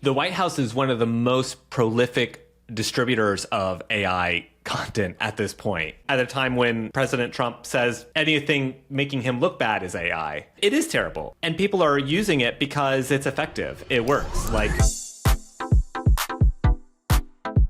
The White House is one of the most prolific distributors of AI content at this point. At a time when President Trump says anything making him look bad is AI, it is terrible. And people are using it because it's effective. It works.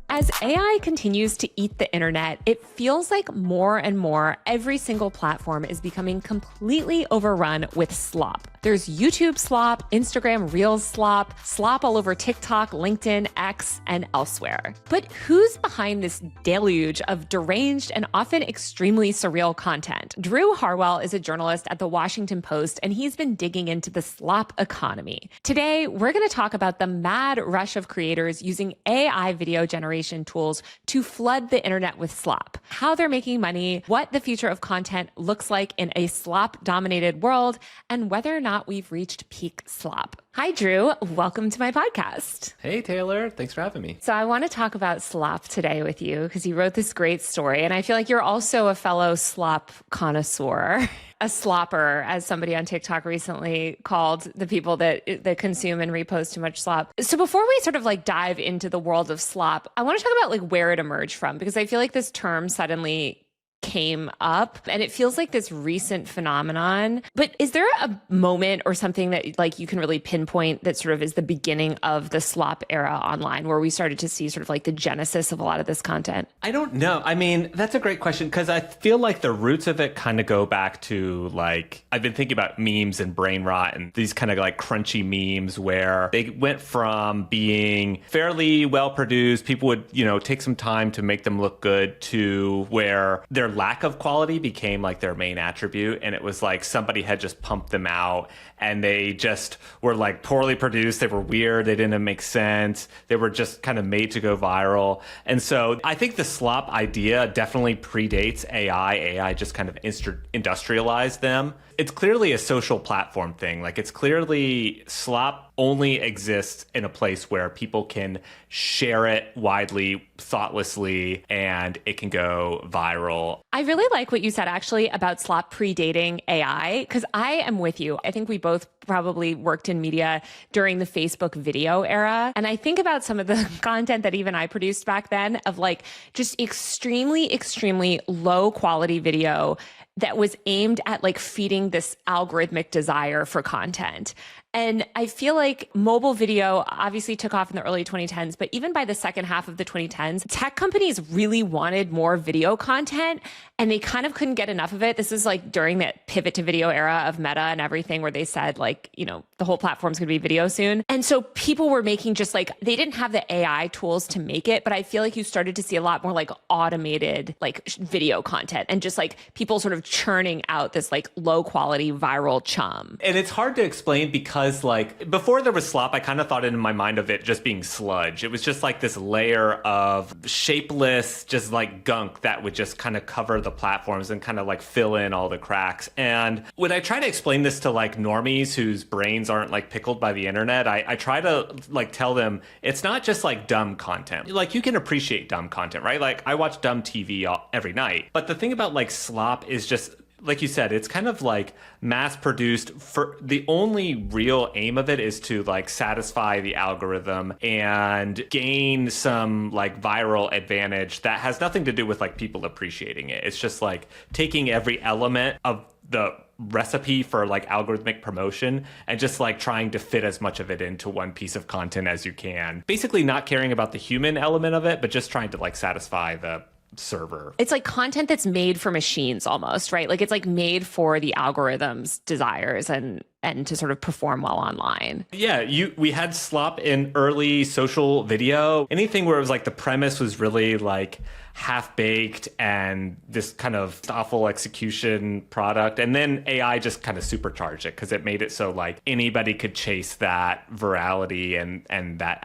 As AI continues to eat the internet, it feels like more and more every single platform is becoming completely overrun with slop. There's YouTube slop, Instagram Reels slop, slop all over TikTok, LinkedIn, X, and elsewhere. But who's behind this deluge of deranged and often extremely surreal content? Drew Harwell is a journalist at The Washington Post, and he's been digging into the slop economy. Today, we're going to talk about the mad rush of creators using AI video generation tools to flood the internet with slop, how they're making money, what the future of content looks like in a slop-dominated world, and whether or not we've reached peak slop. Hi, Drew. Welcome to my podcast. Hey, Taylor. Thanks for having me. So I want to talk about slop today with you because you wrote this great story, and I feel like you're also a fellow slop connoisseur. A slopper, as somebody on TikTok recently called the people that consume and repost too much slop. So before we sort of dive into the world of slop, I want to talk about where it emerged from, because I feel like this term suddenly came up and it feels like this recent phenomenon. But is there a moment or something that you can really pinpoint that sort of is the beginning of the slop era online, where we started to see sort of the genesis of a lot of this content? I don't know. I mean, that's a great question, because I feel like the roots of it kind of go back to I've been thinking about memes and brain rot and these kind of crunchy memes where they went from being fairly well produced, people would, take some time to make them look good, to where their lack of quality became their main attribute. And it was somebody had just pumped them out and they just were poorly produced. They were weird. They didn't make sense. They were just kind of made to go viral. And so I think the slop idea definitely predates AI. AI just kind of industrialized them. It's clearly a social platform thing. It's clearly slop only exists in a place where people can share it widely, thoughtlessly, and it can go viral. I really like what you said actually about slop predating AI, because I am with you. I think we both probably worked in media during the Facebook video era. And I think about some of the content that even I produced back then of just extremely, extremely low quality video that was aimed at feeding this algorithmic desire for content. And I feel like mobile video obviously took off in the early 2010s, but even by the second half of the 2010s, tech companies really wanted more video content and they kind of couldn't get enough of it. This is during that pivot to video era of Meta and everything, where they said the whole platform's gonna be video soon. And so people were making just they didn't have the AI tools to make it, but I feel like you started to see a lot more automated video content and just people sort of churning out this low quality viral chum. And it's hard to explain because before there was slop, I kind of thought in my mind of it just being sludge. It was just this layer of shapeless, just gunk that would just kind of cover the platforms and kind of fill in all the cracks. And when I try to explain this to normies whose brains aren't pickled by the internet, I try to tell them it's not just dumb content. You can appreciate dumb content, right? I watch dumb TV every night. But the thing about slop is just, like you said, it's kind of mass produced. For the only real aim of it is to satisfy the algorithm and gain some viral advantage that has nothing to do with people appreciating it. It's just taking every element of the recipe for algorithmic promotion and just trying to fit as much of it into one piece of content as you can. Basically not caring about the human element of it, but just trying to satisfy the server. It's content that's made for machines almost, right? It's made for the algorithm's desires and to sort of perform well online. Yeah, we had slop in early social video. Anything where it was the premise was really half-baked and this kind of awful execution product. And then AI just kind of supercharged it because it made it so anybody could chase that virality and that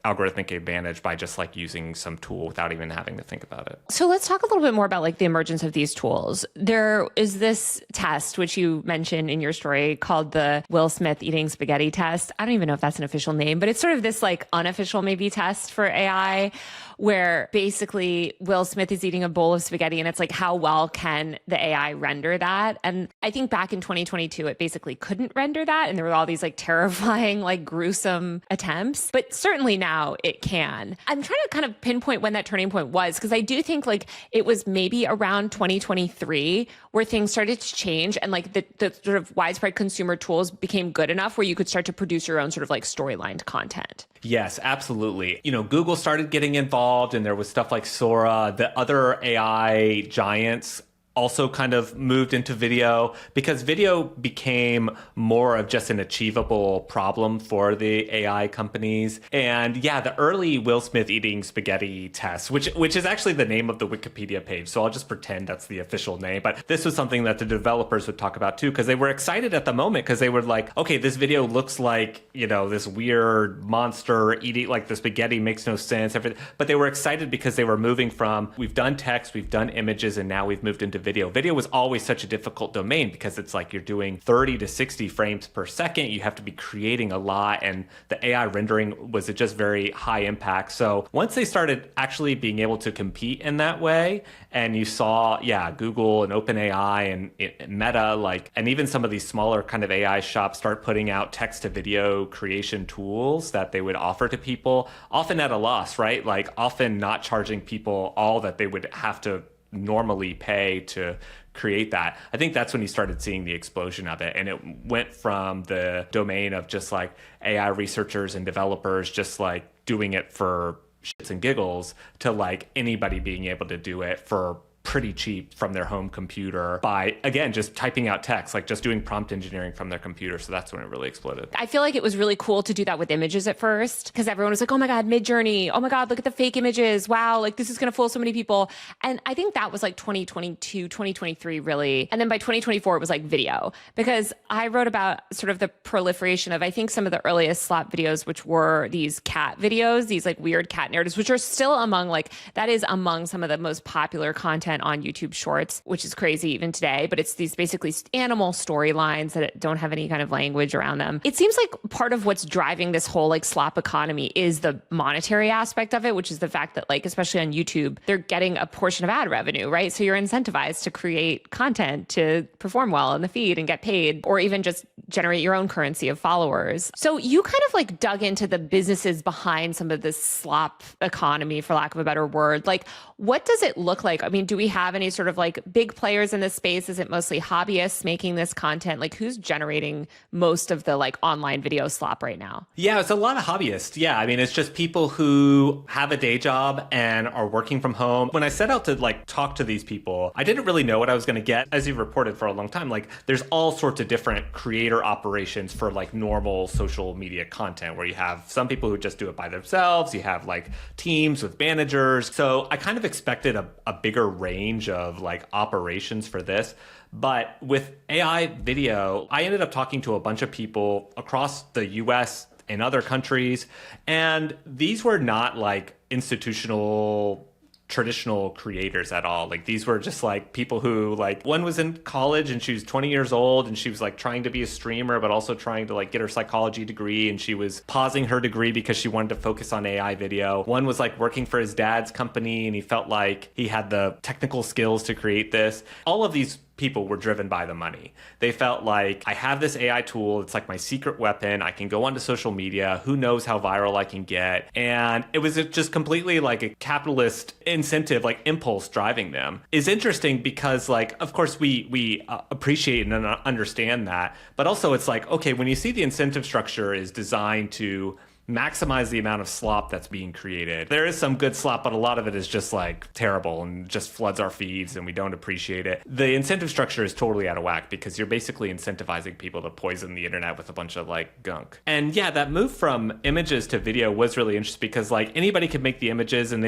algorithmic advantage by just using some tool without even having to think about it. So let's talk a little bit more about the emergence of these tools. There is this test, which you mentioned in your story, called the Will Smith eating spaghetti test. I don't even know if that's an official name, but it's sort of this unofficial maybe test for AI, where basically Will Will Smith is eating a bowl of spaghetti, and it's like, how well can the AI render that? And I think back in 2022, it basically couldn't render that. And there were all these like terrifying, like gruesome attempts. But certainly now it can. I'm trying to kind of pinpoint when that turning point was, because I do think like it was maybe around 2023 where things started to change and like the sort of widespread consumer tools became good enough where you could start to produce your own sort of like storylined content. Yes, absolutely. Google started getting involved and there was stuff like Sora. The other AI giants also kind of moved into video because video became more of just an achievable problem for the AI companies. And yeah, the early Will Smith eating spaghetti test, which is actually the name of the Wikipedia page. So I'll just pretend that's the official name. But this was something that the developers would talk about too, because they were excited at the moment because they were like, okay, this video looks like, this weird monster eating like the spaghetti makes no sense. But they were excited because they were moving from, we've done text, we've done images, and now we've moved into video. Video was always such a difficult domain because it's like you're doing 30 to 60 frames per second. You have to be creating a lot, and the AI rendering was just very high impact. So once they started actually being able to compete in that way, and you saw, Google and OpenAI and Meta, and even some of these smaller kind of AI shops start putting out text to video creation tools that they would offer to people, often at a loss, right? Like often not charging people all that they would have to normally pay to create that. I think that's when you started seeing the explosion of it. And it went from the domain of just like AI researchers and developers just like doing it for shits and giggles to like anybody being able to do it for pretty cheap from their home computer by, again, just typing out text, like just doing prompt engineering from their computer. So that's when it really exploded. I feel like it was really cool to do that with images at first because everyone was like, oh my God, Midjourney. Oh my God, look at the fake images. Wow, like this is going to fool so many people. And I think that was like 2022, 2023 really. And then by 2024, it was like video because I wrote about sort of the proliferation of, I think some of the earliest slop videos, which were these cat videos, these like weird cat narratives, which are still among that is among some of the most popular content on YouTube Shorts, which is crazy even today, but it's these basically animal storylines that don't have any kind of language around them. It seems like part of what's driving this whole like slop economy is the monetary aspect of it, which is the fact that like, especially on YouTube, they're getting a portion of ad revenue, right? So you're incentivized to create content to perform well in the feed and get paid, or even just generate your own currency of followers. So you kind of like dug into the businesses behind some of this slop economy, for lack of a better word. Like, what does it look like? I mean, do we have any sort of like big players in this space? Is it mostly hobbyists making this content? Like who's generating most of the like online video slop right now? Yeah, it's a lot of hobbyists. Yeah, I mean, it's just people who have a day job and are working from home. When I set out to like talk to these people, I didn't really know what I was going to get. As you've reported for a long time, like there's all sorts of different creator operations for like normal social media content where you have some people who just do it by themselves. You have like teams with managers. So I kind of expected a bigger range of like operations for this. But with AI video, I ended up talking to a bunch of people across the US and other countries. And these were not like institutional traditional creators at all. Like these were just like people who like one was in college and she was 20 years old and she was like trying to be a streamer but also trying to like get her psychology degree, and she was pausing her degree because she wanted to focus on AI video. One was like working for his dad's company and he felt like he had the technical skills to create this. All of these people were driven by the money. They felt like, I have this AI tool, it's like my secret weapon, I can go onto social media, who knows how viral I can get. And it was just completely like a capitalist incentive, like impulse driving them. Is interesting because like, of course we appreciate and understand that, but also it's like, okay, when you see the incentive structure is designed to maximize the amount of slop that's being created. There is some good slop, but a lot of it is just like terrible and just floods our feeds and we don't appreciate it. The incentive structure is totally out of whack because you're basically incentivizing people to poison the internet with a bunch of like gunk. And yeah, that move from images to video was really interesting because like anybody could make the images, and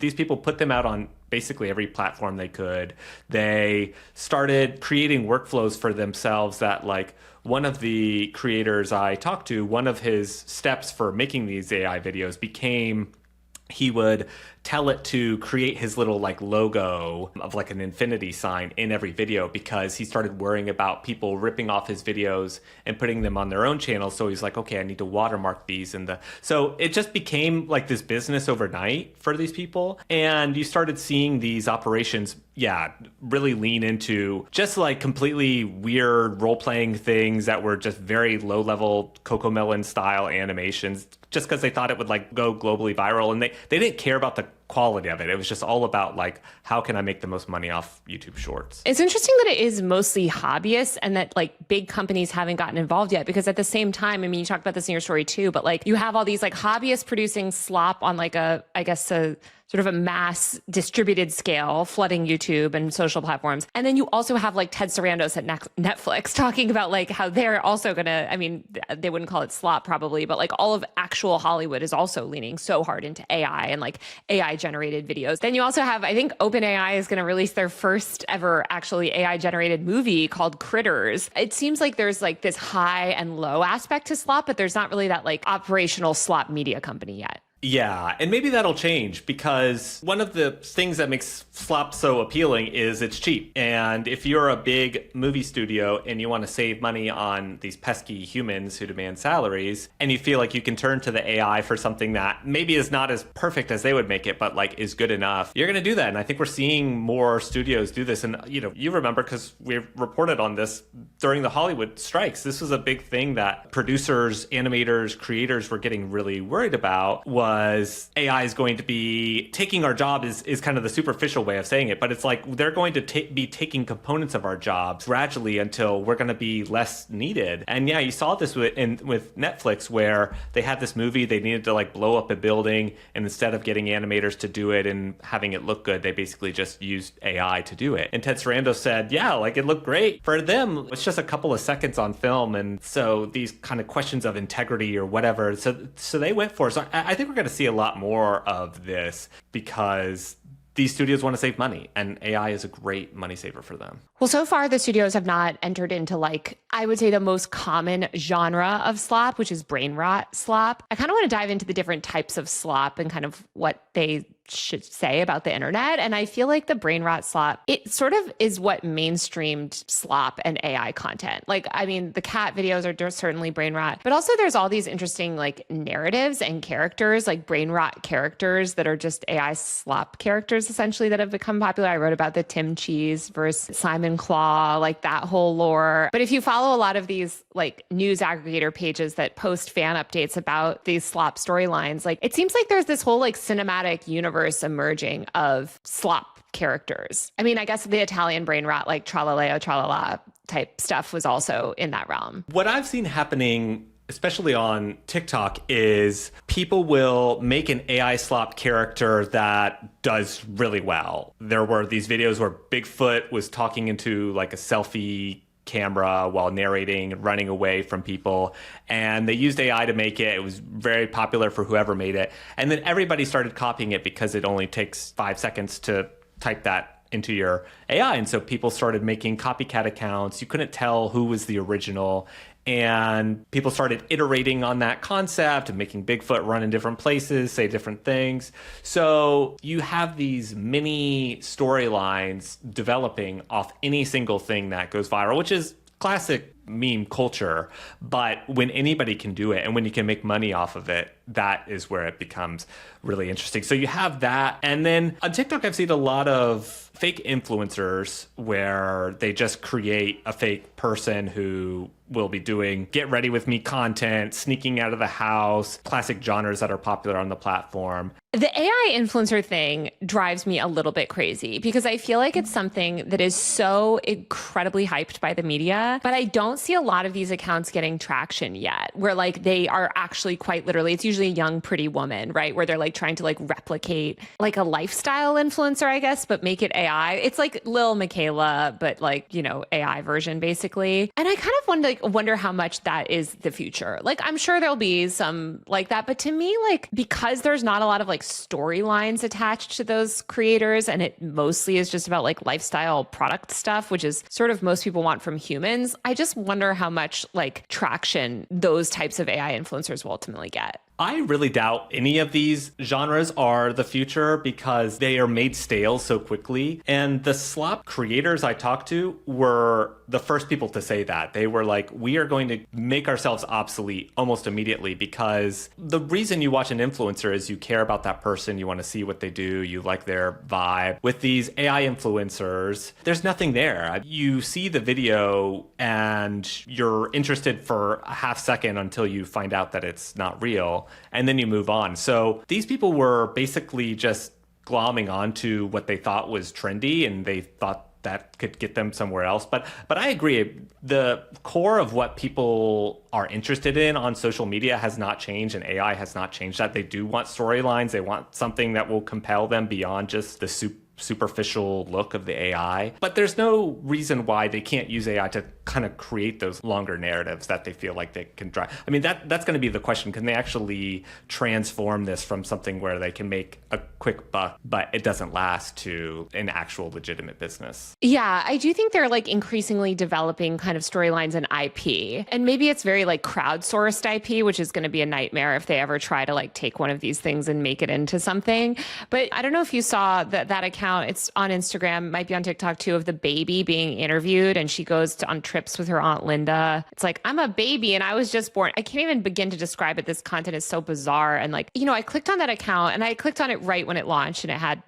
these people put them out on basically every platform they could. They started creating workflows for themselves that like, one of the creators I talked to, one of his steps for making these AI videos became he would tell it to create his little like logo of like an infinity sign in every video, because he started worrying about people ripping off his videos and putting them on their own channel. So he's like, okay, I need to watermark these. So it just became like this business overnight for these people. And you started seeing these operations, really lean into just like completely weird role-playing things that were just very low-level Cocomelon style animations, just because they thought it would like go globally viral, and they didn't care about the quality of it. It was just all about like, how can I make the most money off YouTube Shorts? It's interesting that it is mostly hobbyists and that like big companies haven't gotten involved yet, because at the same time, I mean, you talked about this in your story too, but like you have all these like hobbyists producing slop on like a sort of a mass distributed scale, flooding YouTube and social platforms. And then you also have like Ted Sarandos at Netflix talking about like how they're also gonna, I mean, they wouldn't call it slop probably, but like all of actual Hollywood is also leaning so hard into AI and like AI generated videos. Then you also have, I think OpenAI is gonna release their first ever actually AI generated movie called Critters. It seems like there's like this high and low aspect to slop, but there's not really that like operational slop media company yet. Yeah, and maybe that'll change, because one of the things that makes slop so appealing is it's cheap. And if you're a big movie studio and you want to save money on these pesky humans who demand salaries, and you feel like you can turn to the AI for something that maybe is not as perfect as they would make it, but like is good enough, you're going to do that. And I think we're seeing more studios do this. And, you remember, because we reported on this during the Hollywood strikes, this was a big thing that producers, animators, creators were getting really worried about, was AI is going to be taking our job is kind of the superficial way of saying it, but it's like they're going to be taking components of our jobs gradually until we're going to be less needed. And yeah, you saw this with Netflix, where they had this movie, they needed to like blow up a building, and instead of getting animators to do it and having it look good, they basically just used AI to do it. And Ted Sarandos said, yeah, like it looked great. For them, it's just a couple of seconds on film, and so these kind of questions of integrity or whatever, so they went for it. So I think we're going to see a lot more of this, because these studios want to save money, and AI is a great money saver for them. Well, so far the studios have not entered into like, I would say the most common genre of slop, which is brain rot slop. I kind of want to dive into the different types of slop and kind of what they should say about the internet. And I feel like the brain rot slop, it sort of is what mainstreamed slop and AI content. Like, I mean, the cat videos are certainly brain rot, but also there's all these interesting like narratives and characters, like brain rot characters that are just AI slop characters essentially that have become popular. I wrote about the Tim Cheese versus Simon Claw, like that whole lore. But if you follow a lot of these like news aggregator pages that post fan updates about these slop storylines, like it seems like there's this whole like cinematic universe emerging of slop characters. I mean, I guess the Italian brain rot, like Tralaleo, Tralala type stuff was also in that realm. What I've seen happening, especially on TikTok, is people will make an AI slop character that does really well. There were these videos where Bigfoot was talking into like a selfie camera while narrating and running away from people, and they used AI to make it. It was very popular for whoever made it, and then everybody started copying it because it only takes 5 seconds to type that into your AI, and so people started making copycat accounts. You couldn't tell who was the original, and people started iterating on that concept and making Bigfoot run in different places, say different things. So you have these mini storylines developing off any single thing that goes viral, which is classic meme culture. But when anybody can do it and when you can make money off of it, that is where it becomes really interesting. So you have that. And then on TikTok, I've seen a lot of fake influencers where they just create a fake person who will be doing get ready with me content, sneaking out of the house, classic genres that are popular on the platform. The AI influencer thing drives me a little bit crazy because I feel like it's something that is so incredibly hyped by the media, but I don't see a lot of these accounts getting traction yet, where like they are actually quite literally, it's usually a young, pretty woman, right? Where they're like trying to like replicate like a lifestyle influencer, I guess, but make it AI. It's like Lil Michaela, but like, you know, AI version basically. And I kind of wonder how much that is the future. Like, I'm sure there'll be some like that, but to me, like, because there's not a lot of like storylines attached to those creators, and it mostly is just about like lifestyle product stuff, which is sort of most people want from humans, I just wonder how much like traction those types of AI influencers will ultimately get. I really doubt any of these genres are the future because they are made stale so quickly. And the slop creators I talked to were the first people to say that. They were like, we are going to make ourselves obsolete almost immediately because the reason you watch an influencer is you care about that person, you want to see what they do, you like their vibe. With these AI influencers, there's nothing there. You see the video and you're interested for a half second until you find out that it's not real. And then you move on. So these people were basically just glomming onto what they thought was trendy and they thought that could get them somewhere else. But I agree. The core of what people are interested in on social media has not changed, and AI has not changed that. They do want storylines. They want something that will compel them beyond just the superficial look of the AI. But there's no reason why they can't use AI to kind of create those longer narratives that they feel like they can drive. I mean, that's going to be the question. Can they actually transform this from something where they can make a quick buck, but it doesn't last, to an actual legitimate business? Yeah, I do think they're like increasingly developing kind of storylines and IP. And maybe it's very like crowdsourced IP, which is going to be a nightmare if they ever try to like take one of these things and make it into something. But I don't know if you saw that account. It's on Instagram, might be on TikTok too, of the baby being interviewed, and she goes on trips with her Aunt Linda. It's like, I'm a baby and I was just born. I can't even begin to describe it. This content is so bizarre. And like, I clicked on that account and I clicked on it right when it launched, and it had,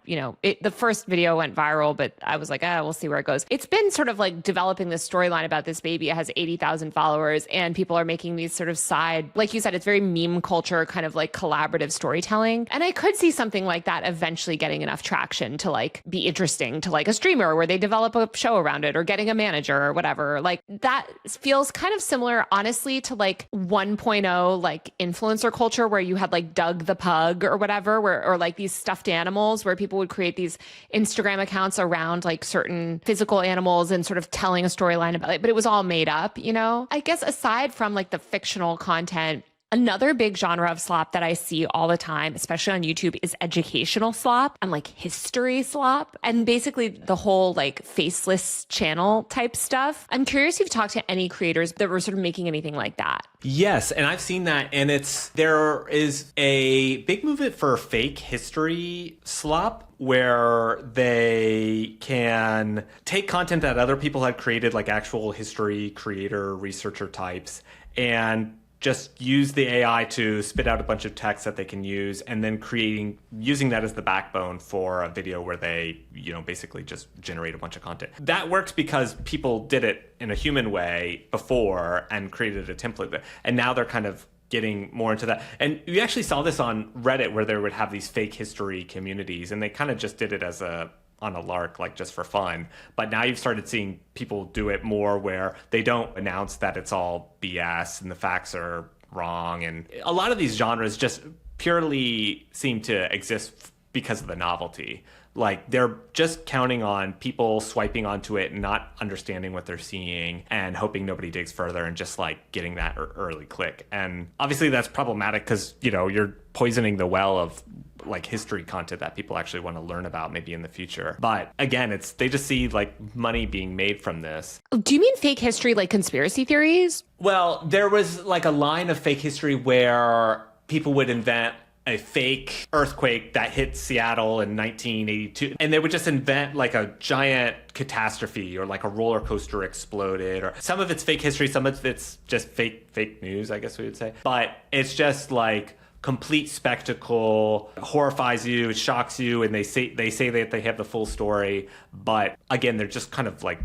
the first video went viral, but I was like, we'll see where it goes. It's been sort of like developing this storyline about this baby. It has 80,000 followers and people are making these sort of side, like you said, it's very meme culture, kind of like collaborative storytelling. And I could see something like that eventually getting enough traction to like be interesting to like a streamer where they develop a show around it, or getting a manager or whatever. Like that feels kind of similar, honestly, to like 1.0 like influencer culture, where you had like Doug the Pug or whatever, or like these stuffed animals where people would create these Instagram accounts around like certain physical animals and sort of telling a storyline about it, but it was all made up, I guess aside from like the fictional content, another big genre of slop that I see all the time, especially on YouTube, is educational slop and like history slop, and basically the whole like faceless channel type stuff. I'm curious if you've talked to any creators that were sort of making anything like that. Yes, and I've seen that, and there is a big movement for fake history slop, where they can take content that other people had created, like actual history creator, researcher types, and just use the AI to spit out a bunch of text that they can use, and then using that as the backbone for a video where they, basically just generate a bunch of content. That works because people did it in a human way before and created a template. And now they're kind of getting more into that. And you actually saw this on Reddit, where they would have these fake history communities, and they kind of just did it as on a lark, like just for fun. But now you've started seeing people do it more where they don't announce that it's all BS and the facts are wrong. And a lot of these genres just purely seem to exist because of the novelty. Like they're just counting on people swiping onto it and not understanding what they're seeing and hoping nobody digs further and just like getting that early click. And obviously that's problematic because, you're poisoning the well of like history content that people actually want to learn about maybe in the future. But again, they just see like money being made from this. Do you mean fake history, like conspiracy theories? Well, there was like a line of fake history where people would invent a fake earthquake that hit Seattle in 1982. And they would just invent like a giant catastrophe, or like a roller coaster exploded, or some of it's fake history, some of it's just fake news, I guess we would say. But it's just like complete spectacle, horrifies you, it shocks you, and they say that they have the full story. But again, they're just kind of like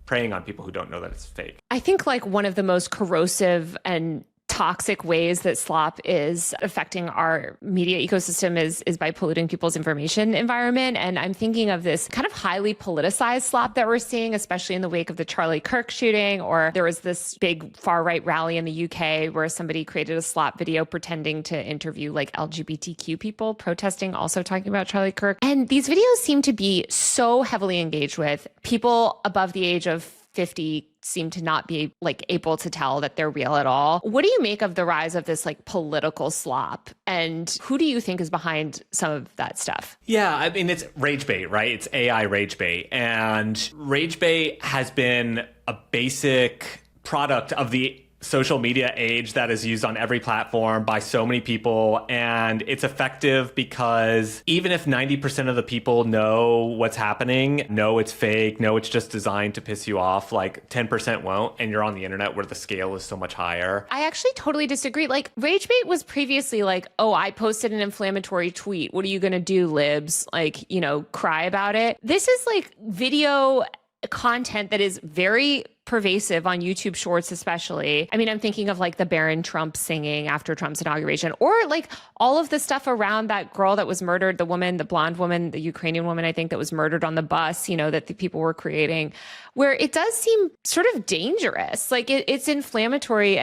preying on people who don't know that it's fake. I think like one of the most corrosive and toxic ways that slop is affecting our media ecosystem is by polluting people's information environment. And I'm thinking of this kind of highly politicized slop that we're seeing, especially in the wake of the Charlie Kirk shooting, or there was this big far-right rally in the UK where somebody created a slop video pretending to interview like LGBTQ people protesting, also talking about Charlie Kirk. And these videos seem to be so heavily engaged with. People above the age of 50 seem to not be like able to tell that they're real at all. What do you make of the rise of this like political slop? And who do you think is behind some of that stuff? Yeah, I mean, it's rage bait, right? It's AI rage bait. And rage bait has been a basic product of the social media age that is used on every platform by so many people. And it's effective because even if 90% of the people know what's happening, know it's fake, know it's just designed to piss you off, like 10% won't. And you're on the internet where the scale is so much higher. I actually totally disagree. Like, RageBait was previously like, oh, I posted an inflammatory tweet. What are you going to do, libs? Like, cry about it. This is like video content that is very pervasive on YouTube Shorts, especially. I mean, I'm thinking of like the Barron Trump singing after Trump's inauguration, or like all of the stuff around that girl that was murdered, the woman, the blonde woman, the Ukrainian woman, I think, that was murdered on the bus, that the people were creating, where it does seem sort of dangerous. Like it's inflammatory,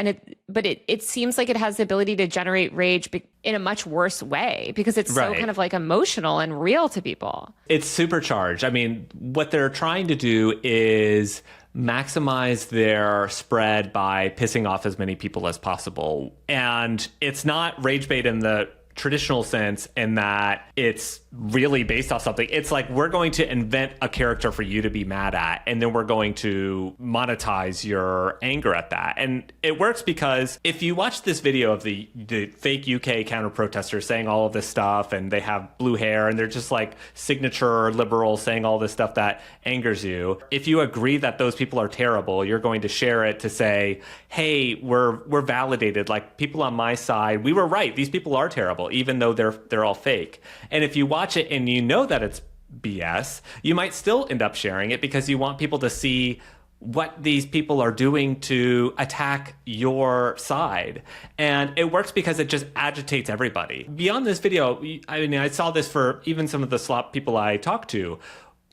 but it seems like it has the ability to generate rage in a much worse way because it's so kind of like emotional and real to people. It's supercharged. I mean, what they're trying to do is maximize their spread by pissing off as many people as possible. And it's not rage bait in the traditional sense in that it's really based off something. It's like, we're going to invent a character for you to be mad at, and then we're going to monetize your anger at that. And it works because if you watch this video of the fake UK counter protesters saying all of this stuff, and they have blue hair and they're just like signature liberals saying all this stuff that angers you, if you agree that those people are terrible, you're going to share it to say, hey, we're validated. Like, people on my side, we were right. These people are terrible, even though they're all fake. And if you watch it and you know that it's BS, you might still end up sharing it because you want people to see what these people are doing to attack your side. And it works because it just agitates everybody. Beyond this video, I mean, I saw this for even some of the slop people I talked to,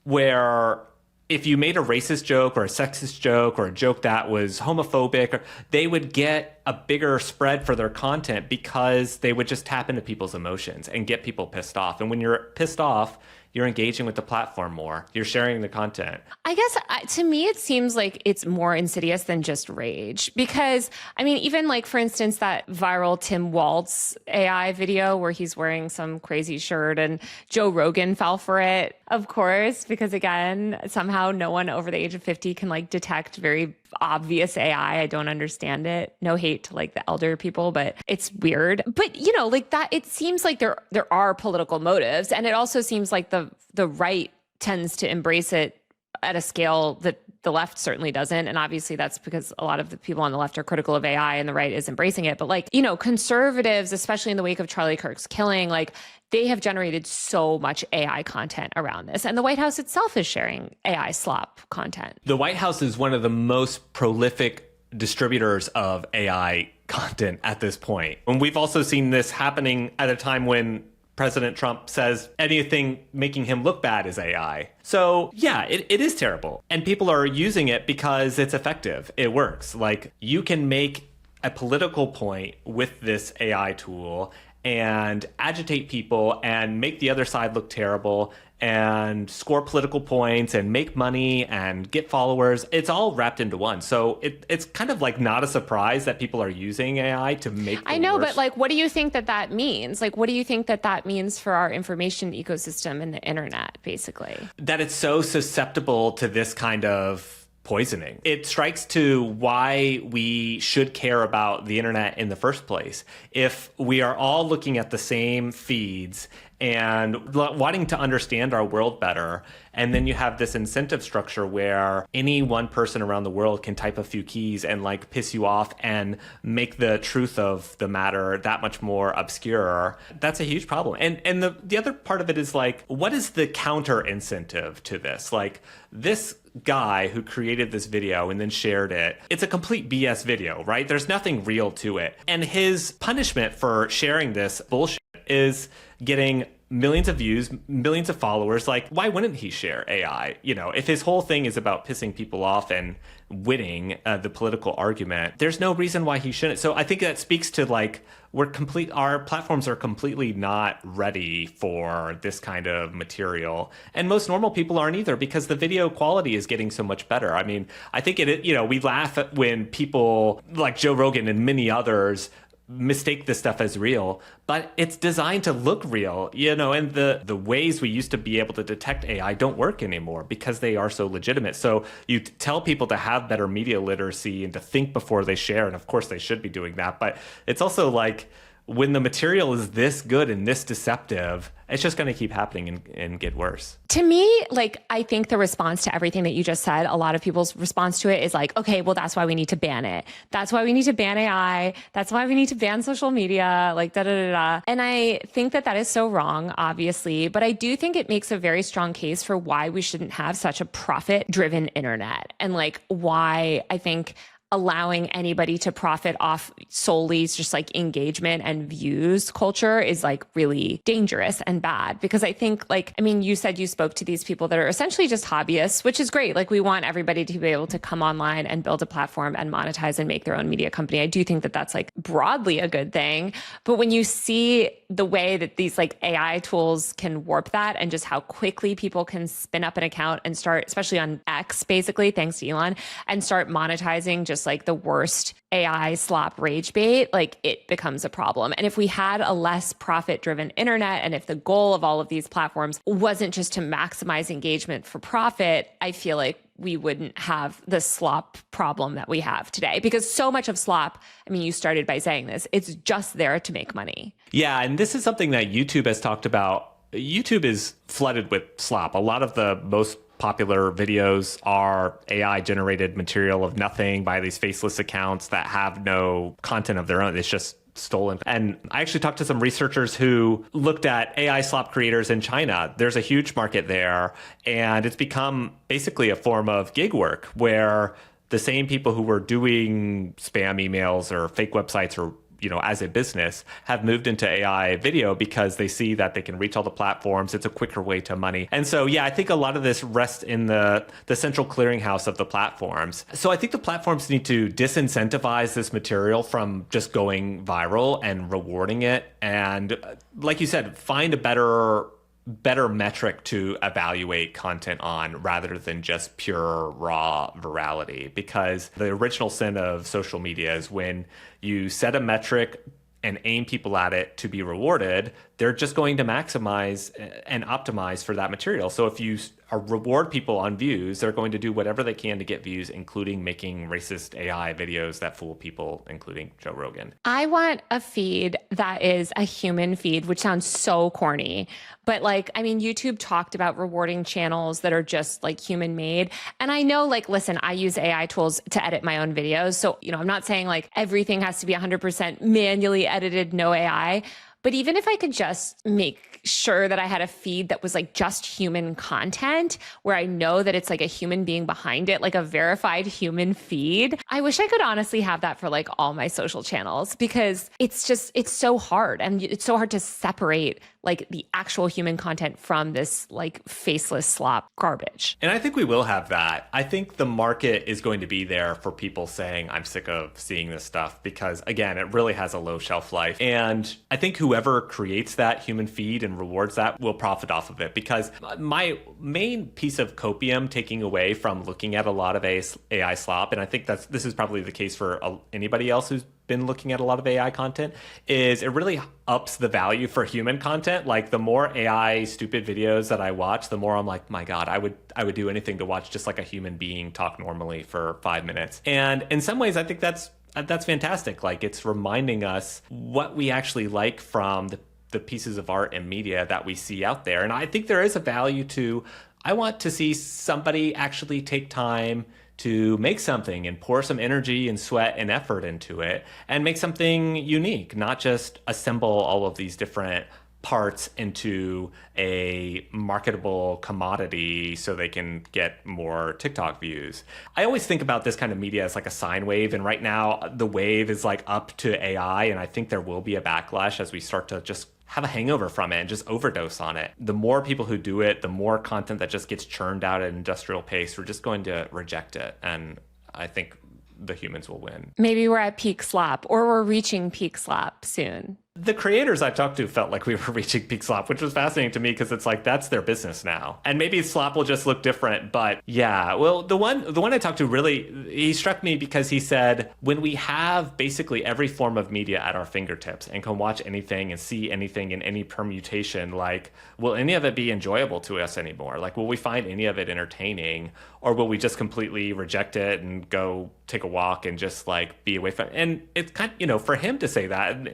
where if you made a racist joke or a sexist joke or a joke that was homophobic, they would get a bigger spread for their content because they would just tap into people's emotions and get people pissed off. And when you're pissed off, you're engaging with the platform more. You're sharing the content. I guess to me, it seems like it's more insidious than just rage because, I mean, even like, for instance, that viral Tim Waltz AI video where he's wearing some crazy shirt and Joe Rogan fell for it, of course, because again, somehow no one over the age of 50 can like detect very obvious AI. I don't understand it. No hate to like the elder people, but it's weird. But like that, it seems like there are political motives, and it also seems like the right tends to embrace it at a scale that the left certainly doesn't. And obviously that's because a lot of the people on the left are critical of AI and the right is embracing it. But like, conservatives, especially in the wake of Charlie Kirk's killing, like they have generated so much AI content around this. And the White House itself is sharing AI slop content. The White House is one of the most prolific distributors of AI content at this point. And we've also seen this happening at a time when President Trump says anything making him look bad is AI. So yeah, it is terrible. And people are using it because it's effective. It works. Like, you can make a political point with this AI tool and agitate people and make the other side look terrible and score political points and make money and get followers. It's all wrapped into one. So it's kind of like not a surprise that people are using AI to make I know, but like, what do you think that means? Like, what do you think that means for our information ecosystem and the internet, basically? That it's so susceptible to this kind of poisoning. It strikes to why we should care about the internet in the first place. If we are all looking at the same feeds and wanting to understand our world better, and then you have this incentive structure where any one person around the world can type a few keys and like piss you off and make the truth of the matter that much more obscure, that's a huge problem. And the other part of it is like, what is the counter incentive to this? Like, this guy who created this video and then shared it, it's a complete BS video, right? There's nothing real to it. And his punishment for sharing this bullshit is getting millions of views, millions of followers. Like, why wouldn't he share AI? If his whole thing is about pissing people off and winning the political argument, there's no reason why he shouldn't. So I think that speaks to like, our platforms are completely not ready for this kind of material. And most normal people aren't either, because the video quality is getting so much better. I mean, I think we laugh at when people like Joe Rogan and many others mistake this stuff as real, but it's designed to look real, and the ways we used to be able to detect AI don't work anymore because they are so legitimate. So you tell people to have better media literacy and to think before they share, and of course they should be doing that, but it's also like, when the material is this good and this deceptive, it's just going to keep happening and get worse. To me, like, I think the response to everything that you just said, a lot of people's response to it is like, okay, well, that's why we need to ban it. That's why we need to ban AI. That's why we need to ban social media, like da da da da. And I think that that is so wrong, obviously, but I do think it makes a very strong case for why we shouldn't have such a profit-driven internet, and like why I think allowing anybody to profit off solely just like engagement and views culture is like really dangerous and bad. Because I think, like, I mean, you said you spoke to these people that are essentially just hobbyists, which is great. Like, we want everybody to be able to come online and build a platform and monetize and make their own media company. I do think that that's like broadly a good thing. But when you see the way that these like AI tools can warp that, and just how quickly people can spin up an account and start, especially on X, basically, thanks to Elon, and start monetizing just like the worst AI slop rage bait, like, it becomes a problem. And if we had a less profit-driven internet, and if the goal of all of these platforms wasn't just to maximize engagement for profit, I feel like we wouldn't have the slop problem that we have today. Because so much of slop, I mean, you started by saying this, it's just there to make money. Yeah, and this is something that YouTube has talked about. YouTube is flooded with slop. A lot of the most popular videos are AI generated material of nothing by these faceless accounts that have no content of their own. It's just stolen. And I actually talked to some researchers who looked at AI slop creators in China. There's a huge market there, and it's become basically a form of gig work where the same people who were doing spam emails or fake websites or as a business have moved into AI video because they see that they can reach all the platforms. It's a quicker way to money. And so, yeah, I think a lot of this rests in the central clearinghouse of the platforms. So I think the platforms need to disincentivize this material from just going viral and rewarding it. And like you said, find a better metric to evaluate content on rather than just pure raw virality. Because the original sin of social media is when you set a metric and aim people at it to be rewarded, they're just going to maximize and optimize for that material. So if you reward people on views, they're going to do whatever they can to get views, including making racist AI videos that fool people, including Joe Rogan. I want a feed that is a human feed, which sounds so corny. But like, I mean, YouTube talked about rewarding channels that are just like human made. And I know, like, listen, I use AI tools to edit my own videos. So, I'm not saying like everything has to be 100% manually edited, no AI. But even if I could just make sure that I had a feed that was like just human content, where I know that it's like a human being behind it, like a verified human feed, I wish I could honestly have that for like all my social channels, because it's so hard. And it's so hard to separate like the actual human content from this like faceless slop garbage. And I think we will have that. I think the market is going to be there for people saying, I'm sick of seeing this stuff, because again, it really has a low shelf life. And I think whoever creates that human feed and rewards that will profit off of it. Because my main piece of copium taking away from looking at a lot of AI slop, and I think this is probably the case for anybody else who's been looking at a lot of AI content, is it really ups the value for human content. Like, the more AI stupid videos that I watch, the more I'm like, my God, I would do anything to watch just like a human being talk normally for 5 minutes. And in some ways, I think that's fantastic. Like, it's reminding us what we actually like from the pieces of art and media that we see out there. And I think there is a value to, I want to see somebody actually take time to make something and pour some energy and sweat and effort into it and make something unique, not just assemble all of these different parts into a marketable commodity so they can get more TikTok views. I always think about this kind of media as like a sine wave, and right now the wave is like up to AI, and I think there will be a backlash as we start to just have a hangover from it and just overdose on it. The more people who do it, the more content that just gets churned out at an industrial pace, we're just going to reject it. And I think the humans will win. Maybe we're at peak slop, or we're reaching peak slop soon. The creators I talked to felt like we were reaching peak slop, which was fascinating to me because it's like that's their business now. And maybe slop will just look different, but yeah. Well, the one I talked to really, he struck me because he said when we have basically every form of media at our fingertips and can watch anything and see anything in any permutation, like will any of it be enjoyable to us anymore? Like will we find any of it entertaining, or will we just completely reject it and go take a walk and just like be away from it? And it's kind of, for him to say that,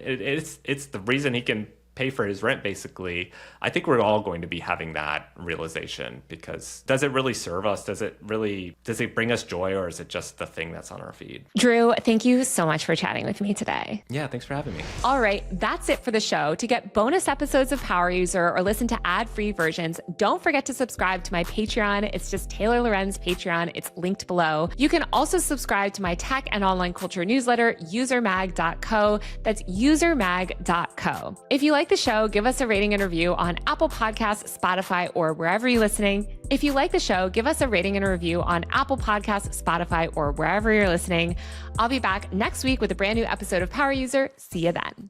it's the reason he can pay for his rent, basically. I think we're all going to be having that realization, because does it really serve us? Does it bring us joy, or is it just the thing that's on our feed? Drew, thank you so much for chatting with me today. Yeah, thanks for having me. All right, that's it for the show. To get bonus episodes of Power User or listen to ad-free versions, don't forget to subscribe to my Patreon. It's just Taylor Lorenz Patreon. It's linked below. You can also subscribe to my tech and online culture newsletter, usermag.co. That's usermag.co. If you like the show, give us a rating and review on Apple Podcasts, Spotify, or wherever you're listening. If you like the show, give us a rating and a review on Apple Podcasts, Spotify, or wherever you're listening. I'll be back next week with a brand new episode of Power User. See you then.